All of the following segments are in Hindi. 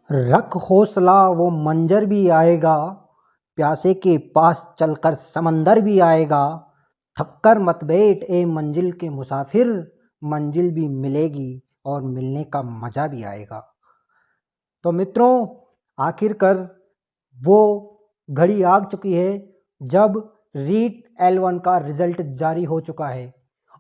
रख हौसला वो मंजर भी आएगा, प्यासे के पास चलकर समंदर भी आएगा। थककर मत बैठ ए मंजिल के मुसाफिर, मंजिल भी मिलेगी और मिलने का मजा भी आएगा। तो मित्रों, आखिरकार वो घड़ी आ चुकी है जब रीट L1 का रिजल्ट जारी हो चुका है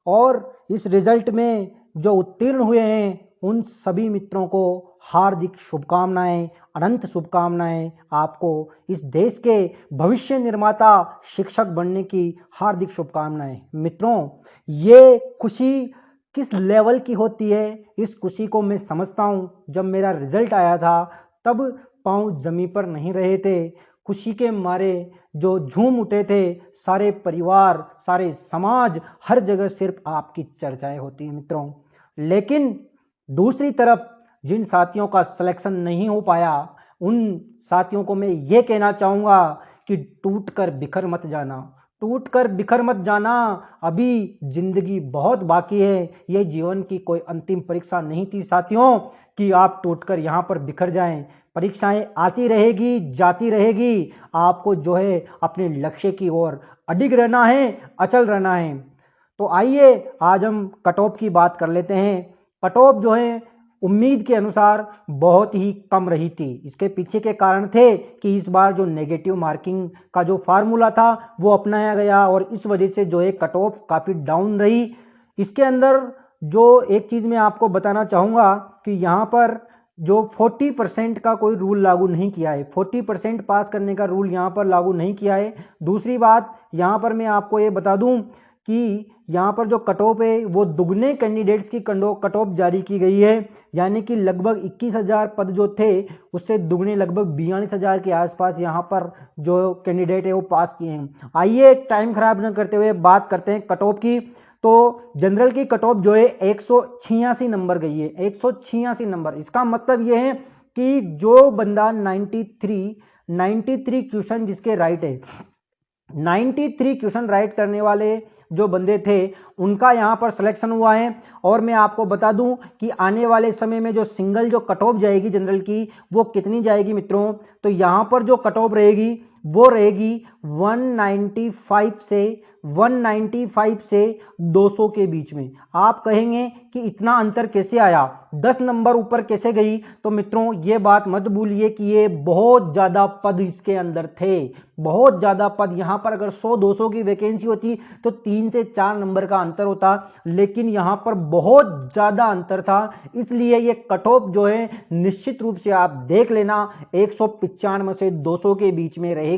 और इस रिजल्ट में जो उत्तीर्ण हुए हैं उन सभी मित्रों को हार्दिक शुभकामनाएं, अनंत शुभकामनाएं। आपको इस देश के भविष्य निर्माता शिक्षक बनने की हार्दिक शुभकामनाएं। मित्रों, ये खुशी किस लेवल की होती है, इस खुशी को मैं समझता हूं। जब मेरा रिजल्ट आया था तब पांव जमीन पर नहीं रहे थे, खुशी के मारे जो झूम उठे थे सारे परिवार, सारे समाज, हर जगह सिर्फ आपकी चर्चाएं होती हैं मित्रों। लेकिन दूसरी तरफ जिन साथियों का सिलेक्शन नहीं हो पाया उन साथियों को मैं ये कहना चाहूंगा कि टूट कर बिखर मत जाना, टूट कर बिखर मत जाना। अभी जिंदगी बहुत बाकी है, ये जीवन की कोई अंतिम परीक्षा नहीं थी साथियों कि आप टूटकर यहां पर बिखर जाएं। परीक्षाएं आती रहेगी, जाती रहेगी, आपको जो है अपने लक्ष्य की ओर अडिग रहना है, अचल रहना है। तो आइए आज हम कट ऑफ की बात कर लेते हैं। कट ऑफ जो है उम्मीद के अनुसार बहुत ही कम रही थी। इसके पीछे के कारण थे कि इस बार जो नेगेटिव मार्किंग का जो फार्मूला था वो अपनाया गया और इस वजह से जो है कट ऑफ काफी डाउन रही। इसके अंदर जो एक चीज मैं आपको बताना चाहूंगा कि यहां पर जो 40% का कोई रूल लागू नहीं किया है, 40% पास करने का रूल यहां पर लागू नहीं किया है। दूसरी बात यहां पर मैं आपको ये बता दूं कि यहाँ पर जो कट ऑफ है वो दुगने कैंडिडेट्स की कट ऑफ जारी की गई है, यानी कि लगभग 21,000 पद जो थे उससे दुगने लगभग 42,000 के आसपास यहाँ पर जो कैंडिडेट है वो पास किए हैं। आइए टाइम खराब न करते हुए बात करते हैं कट ऑफ की। तो जनरल की कट ऑफ जो है 186 नंबर गई है, 186 नंबर। इसका मतलब ये है कि जो बंदा 93 क्वेश्चन जिसके राइट है, 93 क्वेश्चन राइट करने वाले जो बंदे थे उनका यहां पर सिलेक्शन हुआ है। और मैं आपको बता दूं कि आने वाले समय में जो सिंगल जो कट ऑफ जाएगी जनरल की वो कितनी जाएगी मित्रों, तो यहां पर जो कट ऑफ रहेगी वो रहेगी 195 से 200 के बीच में। आप कहेंगे कि इतना अंतर कैसे आया, 10 नंबर ऊपर कैसे गई, तो मित्रों ये बात मत भूलिए कि ये बहुत ज्यादा पद इसके अंदर थे, बहुत ज्यादा पद। यहां पर अगर 100-200 की वैकेंसी होती तो 3 से 4 नंबर का अंतर होता, लेकिन यहां पर बहुत ज्यादा अंतर था। इसलिए ये कट ऑफ जो है निश्चित रूप से आप देख लेना 195 से 200 के बीच में रहेगी।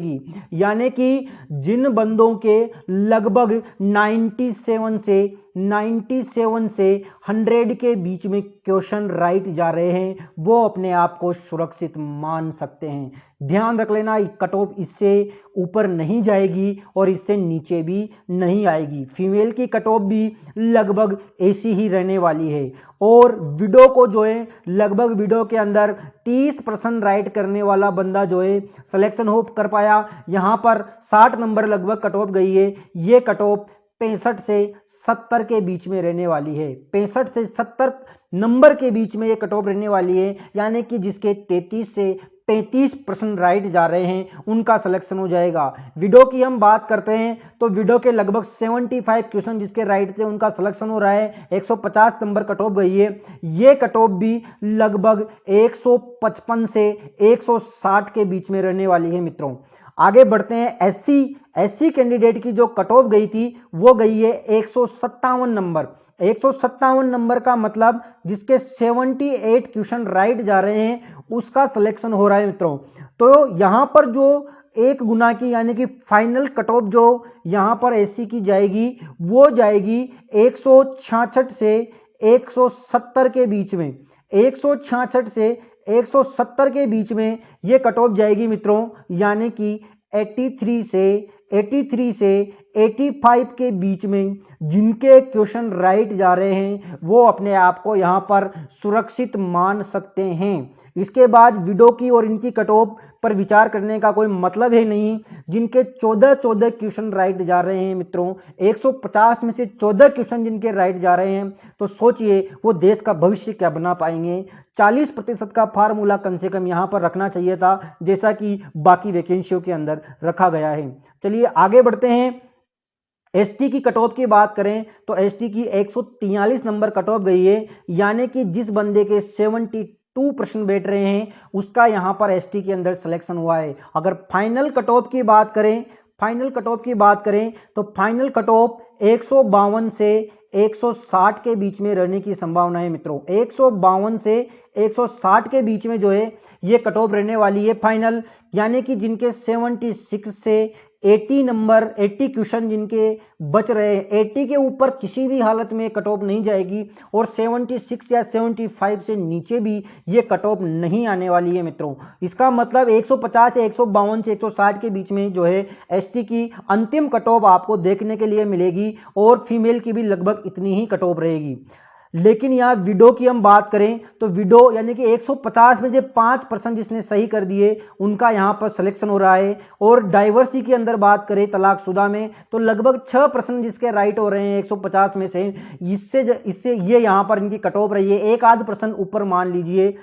यानी कि जिन बंदों के लगभग 97 से 100 के बीच में क्वेश्चन राइट जा रहे हैं वो अपने आप को सुरक्षित मान सकते हैं। ध्यान रख लेना कट ऑफ इससे ऊपर नहीं जाएगी और इससे नीचे भी नहीं आएगी। फीमेल की कट ऑफ भी लगभग ऐसी ही रहने वाली है। और विडो को जो है लगभग विडो के अंदर 30% राइट करने वाला बंदा जो है सिलेक्शन हो कर पाया। यहां पर 60 नंबर लगभग कट ऑफ गई है। ये कट ऑफ 65 से 70 के बीच में रहने वाली है, 65 से 70 नंबर के बीच में ये कट ऑफ रहने वाली है। यानी कि जिसके 33 से 35% राइट जा रहे हैं उनका सिलेक्शन हो जाएगा। विडो की हम बात करते हैं तो विडो के लगभग 75 क्वेश्चन जिसके राइट थे उनका सिलेक्शन हो रहा है, 150 नंबर कट ऑफ गई है। ये कट ऑफ भी लगभग 155 से 160 के बीच में रहने वाली है मित्रों। आगे बढ़ते हैं। एससी कैंडिडेट की जो कट ऑफ गई थी वो गई है 157 नंबर। 157 नंबर का मतलब जिसके 78 क्वेश्चन राइट जा रहे हैं उसका सिलेक्शन हो रहा है मित्रों। तो यहां पर जो एक गुना की यानी कि फाइनल कट ऑफ जो यहां पर एससी की जाएगी वो जाएगी 166 से 170 के बीच में, 166 से 170 के बीच में ये कट ऑफ जाएगी मित्रों। यानी कि 83 से 85 के बीच में जिनके क्वेश्चन राइट जा रहे हैं वो अपने आप को यहां पर सुरक्षित मान सकते हैं। इसके बाद विडो की और इनकी कट ऑफ पर विचार करने का कोई मतलब ही नहीं। जिनके 14 क्वेश्चन राइट जा रहे हैं मित्रों, 150 में से 14 क्वेश्चन जिनके राइट जा रहे हैं, तो सोचिए वो देश का भविष्य क्या बना पाएंगे। 40% का फार्मूला कम से कम यहां पर रखना चाहिए था, जैसा कि बाकी वैकेंसियों के अंदर रखा गया है। चलिए आगे बढ़ते हैं। एसटी की कट ऑफ की बात करें तो एसटी की 143 नंबर कट ऑफ गई है, यानी कि जिस बंदे के 72 प्रश्न बैठ रहे हैं उसका यहां पर एसटी के अंदर सिलेक्शन हुआ है। अगर फाइनल कट ऑफ की बात करें, तो फाइनल कट ऑफ 152 से 160 के बीच में रहने की संभावना है मित्रों। 152 से 160 के बीच में जो है ये कट ऑफ रहने वाली है फाइनल, यानी कि जिनके 76 से 80 क्वेश्चन जिनके बच रहे हैं, 80 के ऊपर किसी भी हालत में कट ऑफ नहीं जाएगी और 76 या 75 से नीचे भी ये कट ऑफ नहीं आने वाली है मित्रों। इसका मतलब 150 से 152 से 160 के बीच में जो है एसटी की अंतिम कट ऑफ आपको देखने के लिए मिलेगी और फीमेल की भी लगभग इतनी ही कट ऑफ रहेगी। लेकिन यहाँ विडो की हम बात करें तो विडो यानी कि 150 में से 5% जिसने सही कर दिए उनका यहाँ पर सिलेक्शन हो रहा है। और डाइवर्सिटी के अंदर बात करें तलाकशुदा में तो लगभग 6% जिसके राइट हो रहे हैं 150 में से, इससे ये यहाँ पर इनकी कट ऑफ रही है, 1-8% ऊपर मान लीजिए।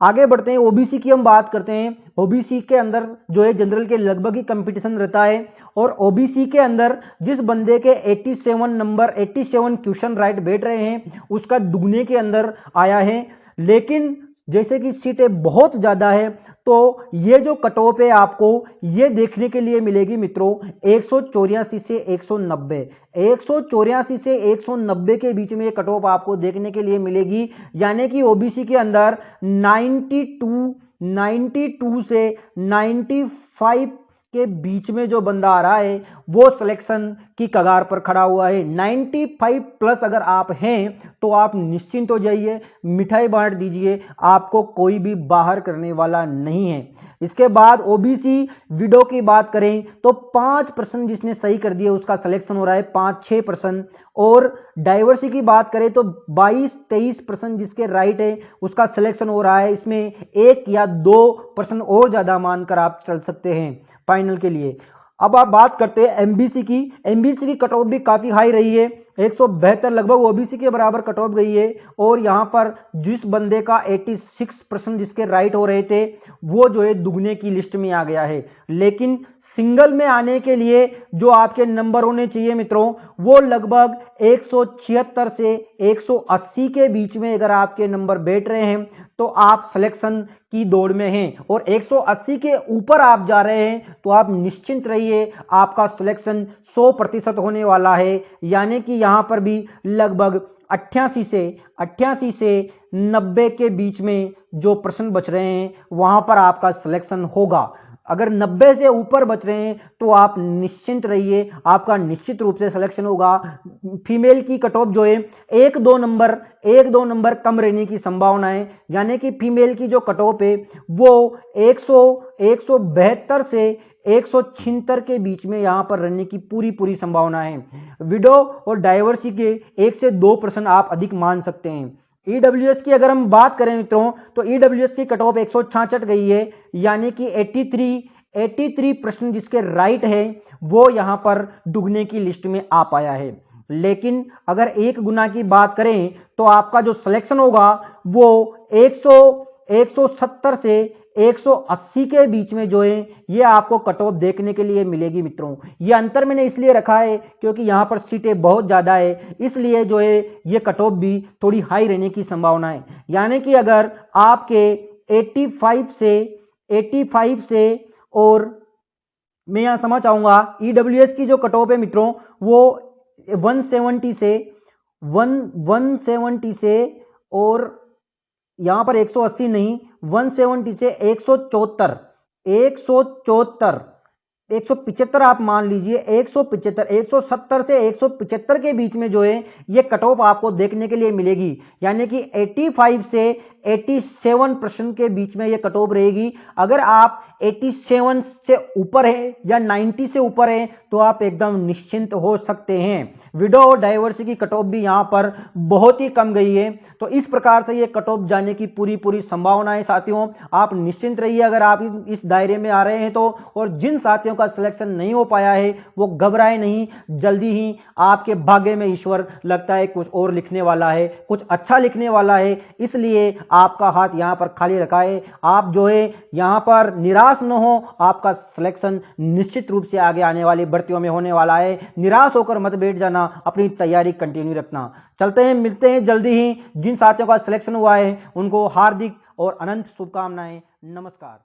आगे बढ़ते हैं, ओबीसी की हम बात करते हैं। ओबीसी के अंदर जो है जनरल के लगभग ही कंपटीशन रहता है और ओबीसी के अंदर जिस बंदे के 87 क्वेश्चन राइट बैठ रहे हैं उसका दुगने के अंदर आया है। लेकिन जैसे कि सीटें बहुत ज्यादा है तो ये जो कट ऑफ है आपको ये देखने के लिए मिलेगी मित्रों 184 से 190। 184 से 190 के बीच में ये कट ऑफ आपको देखने के लिए मिलेगी, यानी कि ओबीसी के अंदर 92 से 95 के बीच में जो बंदा आ रहा है वो सिलेक्शन की कगार पर खड़ा हुआ है। 95 प्लस अगर आप हैं तो आप निश्चिंत हो जाइए, मिठाई बांट दीजिए, आपको कोई भी बाहर करने वाला नहीं है। इसके बाद ओबीसी विडो की बात करें तो 5% जिसने सही कर दिया उसका सिलेक्शन हो रहा है, 5-6%। और डाइवर्सिटी की बात करें तो 22-23% जिसके राइट है उसका सिलेक्शन हो रहा है। इसमें 1 या 2% और ज्यादा मानकर आप चल सकते हैं फाइनल के लिए। अब आप बात करते हैं एमबीसी की। एमबीसी की कट ऑफ भी काफी हाई रही है, 172 लगभग ओबीसी के बराबर कट ऑफ गई है। और यहां पर जिस बंदे का 86% जिसके राइट हो रहे थे वो जो है दुगने की लिस्ट में आ गया है। लेकिन सिंगल में आने के लिए जो आपके नंबर होने चाहिए मित्रों वो लगभग 176 से 180 के बीच में अगर आपके नंबर बैठ रहे हैं तो आप सिलेक्शन की दौड़ में हैं। और 180 के ऊपर आप जा रहे हैं तो आप निश्चिंत रहिए, आपका सिलेक्शन 100% होने वाला है। यानी कि यहां पर भी लगभग 88 से 90 के बीच में जो प्रश्न बच रहे हैं वहां पर आपका सिलेक्शन होगा। अगर 90 से ऊपर बच रहे हैं तो आप निश्चिंत रहिए, आपका निश्चित रूप से सिलेक्शन होगा। फीमेल की कट ऑफ जो है 1-2 नंबर कम रहने की संभावना है, यानी कि फीमेल की जो कट ऑफ है वो 172 से 176 के बीच में यहां पर रहने की पूरी संभावना है। विडो और डाइवर्सिटी के 1 से 2% आप अधिक मान सकते हैं। ईडब्ल्यूएस की अगर हम बात करें मित्रों तो ईडब्ल्यूएस की कट ऑफ 166 गई है, यानी कि 83 प्रश्न जिसके राइट है वो यहां पर दुगने की लिस्ट में आ पाया है। लेकिन अगर 1 गुना की बात करें तो आपका जो सिलेक्शन होगा वो 170 से 180 के बीच में जो है ये आपको कट ऑफ देखने के लिए मिलेगी मित्रों। ये अंतर मैंने इसलिए रखा है क्योंकि यहां पर सीटें बहुत ज्यादा है, इसलिए जो है ये कट ऑफ भी थोड़ी हाई रहने की संभावना है। यानी कि अगर आपके 85 से और मैं यहां समझ चाहूंगा ईडब्ल्यूएस की जो कट ऑफ है मित्रों वो 170 से और यहां पर 180 नहीं, 170 से 174 175 आप मान लीजिए, 175 170 से 175 के बीच में जो है ये कट ऑफ आपको देखने के लिए मिलेगी। यानी कि 85 से 87 प्रश्न के बीच में ये कट ऑफ रहेगी। अगर आप 87 से ऊपर है या 90 से ऊपर है तो आप एकदम निश्चिंत हो सकते हैं। विडो डाइवर्सिटी की कट ऑफ भी यहां पर बहुत ही कम गई है। तो इस प्रकार से ये कट ऑफ जाने की पूरी संभावना है साथियों। आप निश्चिंत रहिए अगर आप इस दायरे में आ रहे हैं तो। और जिन साथियों का सिलेक्शन नहीं हो पाया है वो घबराए नहीं, जल्दी ही आपके भाग्य में ईश्वर लगता है कुछ और लिखने वाला है, कुछ अच्छा लिखने वाला है, इसलिए आपका हाथ यहां पर खाली रखा है। आप जो है यहां पर निराश न हो, आपका सिलेक्शन निश्चित रूप से आगे आने वाली भर्तियों में होने वाला है। निराश होकर मत बैठ जाना, अपनी तैयारी कंटिन्यू रखना। चलते हैं, मिलते हैं जल्दी ही। जिन साथियों का सिलेक्शन हुआ है उनको हार्दिक और अनंत शुभकामनाएं। नमस्कार।